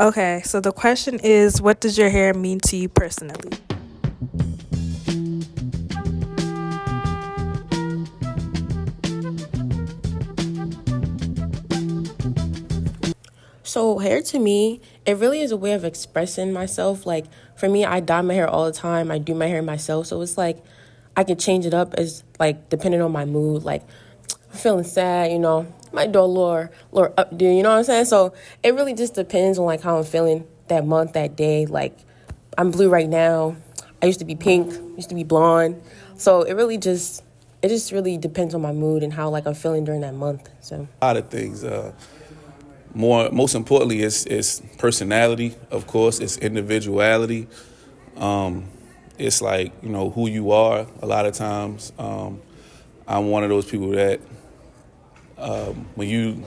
Okay, so the question is, what does your hair mean to you personally? So hair to me, it really is a way of expressing myself. Like for me, I dye my hair all the time. I do my hair myself. So it's like I can change it up as like depending on my mood. Like I'm feeling sad, might do a little updo, you know what I'm saying? So it really just depends on like how I'm feeling that month, that day. Like I'm blue right now. I used to be pink, used to be blonde. So it just really depends on my mood and how like I'm feeling during that month. So A lot of things. Most importantly, it's personality. Of course, it's individuality. It's like who you are. A lot of times, I'm one of those people that when you,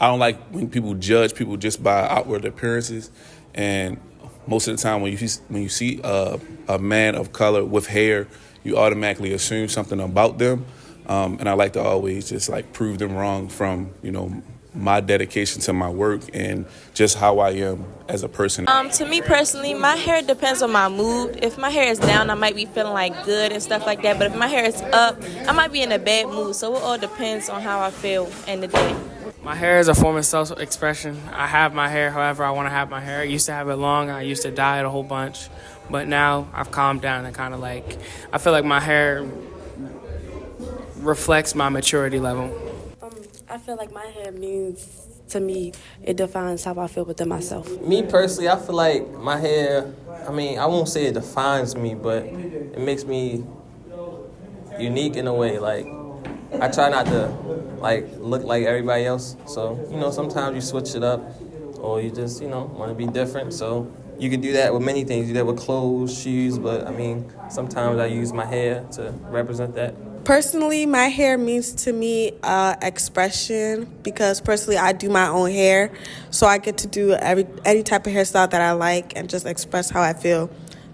I don't like when people judge people just by outward appearances, and most of the time when you see a man of color with hair, you automatically assume something about them, and I like to always just like prove them wrong from my dedication to my work and just how I am as a person. To me personally, my hair depends on my mood. If my hair is down, I might be feeling like good and stuff like that. But if my hair is up, I might be in a bad mood. So it all depends on how I feel in the day. My hair is a form of self-expression. I have my hair however I want to have my hair. I used to have it long. I used to dye it a whole bunch. But now I've calmed down and kind of like, I feel like my hair reflects my maturity level. I feel like my hair means to me, it defines how I feel within myself. Me personally, I feel like my hair, I won't say it defines me, but it makes me unique in a way. Like, I try not to, look like everybody else. So, sometimes you switch it up or you just, want to be different. So you can do that with many things. You do that with clothes, shoes, but, sometimes I use my hair to represent that. Personally, my hair means to me expression because personally I do my own hair. So I get to do any type of hairstyle that I like and just express how I feel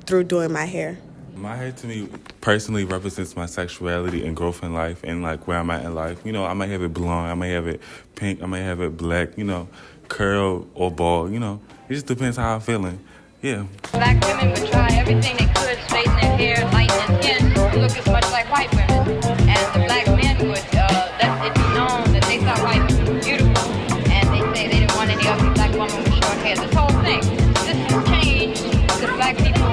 through doing my hair. My hair to me personally represents my sexuality and growth in life and like where I'm at in life. I might have it blonde, I might have it pink, I might have it black, curl or bald, It just depends how I'm feeling. Yeah. Black women would try everything they could, straighten their hair, lighten their skin, to look as much like white women. And the black men would let it be known that they thought white women were beautiful, and they say they didn't want any other black woman with short hair. This whole thing, this has changed because black people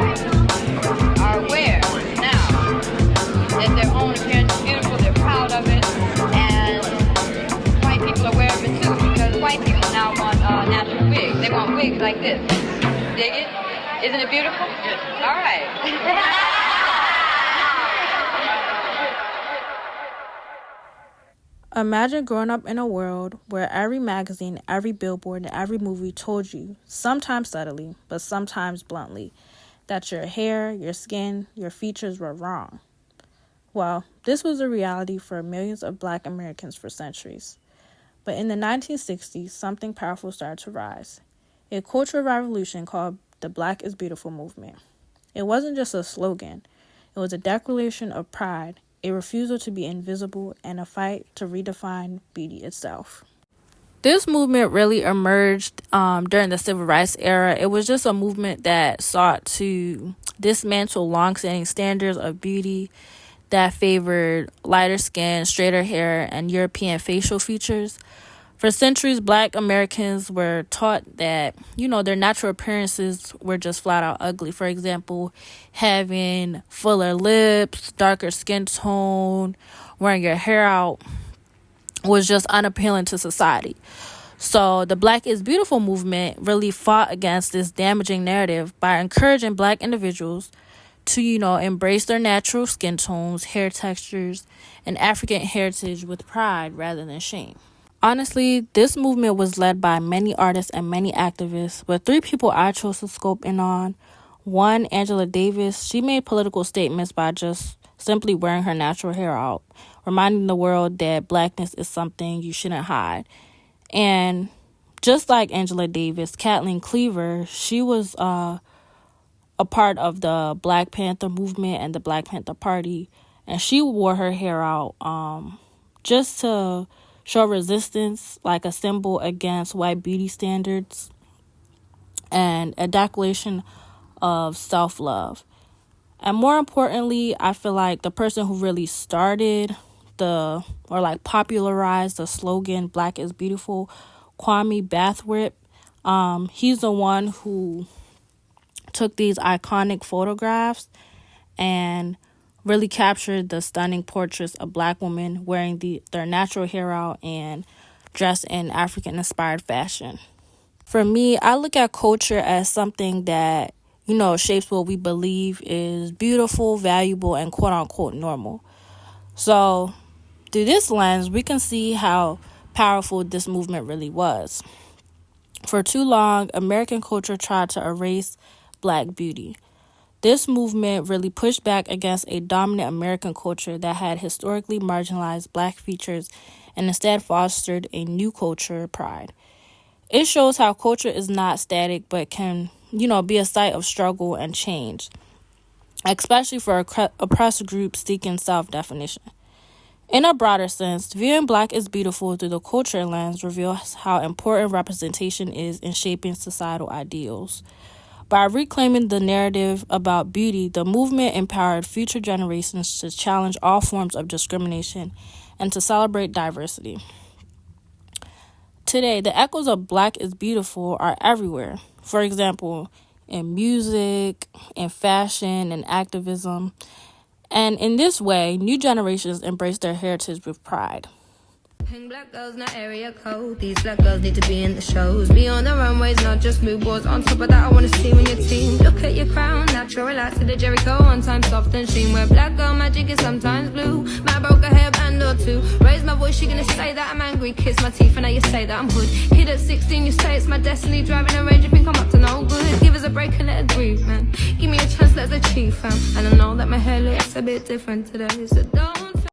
are aware now that their own appearance is beautiful, they're proud of it, and white people are aware of it too, because white people now want natural wigs. They want wigs like this. Dig it? Isn't it beautiful? All right. Imagine growing up in a world where every magazine, every billboard, and every movie told you, sometimes subtly, but sometimes bluntly, that your hair, your skin, your features were wrong. Well, this was a reality for millions of Black Americans for centuries. But in the 1960s, something powerful started to rise. A cultural revolution called the Blk Is Beautiful movement. It wasn't just a slogan. It was a declaration of pride, a refusal to be invisible, and a fight to redefine beauty itself. This movement really emerged during the Civil Rights era. It was just a movement that sought to dismantle long-standing standards of beauty that favored lighter skin, straighter hair, and European facial features. For centuries, Black Americans were taught that, their natural appearances were just flat out ugly. For example, having fuller lips, darker skin tone, wearing your hair out was just unappealing to society. So the Blk Is Beautiful movement really fought against this damaging narrative by encouraging Black individuals to, embrace their natural skin tones, hair textures, and African heritage with pride rather than shame. Honestly, this movement was led by many artists and many activists, but 3 people I chose to scope in on. One, Angela Davis. She made political statements by just simply wearing her natural hair out, reminding the world that Blackness is something you shouldn't hide. And just like Angela Davis, Kathleen Cleaver, she was a part of the Black Panther movement and the Black Panther Party, and she wore her hair out just to show resistance, like a symbol against white beauty standards. and a declaration of self-love. And more importantly, I feel like the person who really started popularized the slogan "Black is Beautiful," Kwame Bathwip. He's the one who took these iconic photographs and really captured the stunning portraits of Black women wearing their natural hair out and dressed in African-inspired fashion. For me, I look at culture as something that, shapes what we believe is beautiful, valuable, and quote-unquote normal. So, through this lens, we can see how powerful this movement really was. For too long, American culture tried to erase Black beauty. This movement really pushed back against a dominant American culture that had historically marginalized Black features and instead fostered a new culture pride. It shows how culture is not static but can, be a site of struggle and change, especially for oppressed groups seeking self-definition. In a broader sense, viewing Black is Beautiful through the culture lens reveals how important representation is in shaping societal ideals. By reclaiming the narrative about beauty, the movement empowered future generations to challenge all forms of discrimination and to celebrate diversity. Today, the echoes of Black is Beautiful are everywhere. For example, in music, in fashion, and activism. And in this way, new generations embrace their heritage with pride. Black girls, not area code. These black girls need to be in the shows. Be on the runways, not just mood boards. On top of that, I wanna see when your team. Look at your crown, natural, relax to the Jericho. On time, soft and sheen. Where black girl magic is sometimes blue. Man broke a hairband or two. Raise my voice, she gonna say that I'm angry. Kiss my teeth, and now you say that I'm hood. Kid at 16, you say it's my destiny. Driving a range, you think I'm up to no good. Give us a break and let it breathe, man. Give me a chance, let's achieve, fam. And I know that my hair looks a bit different today, so don't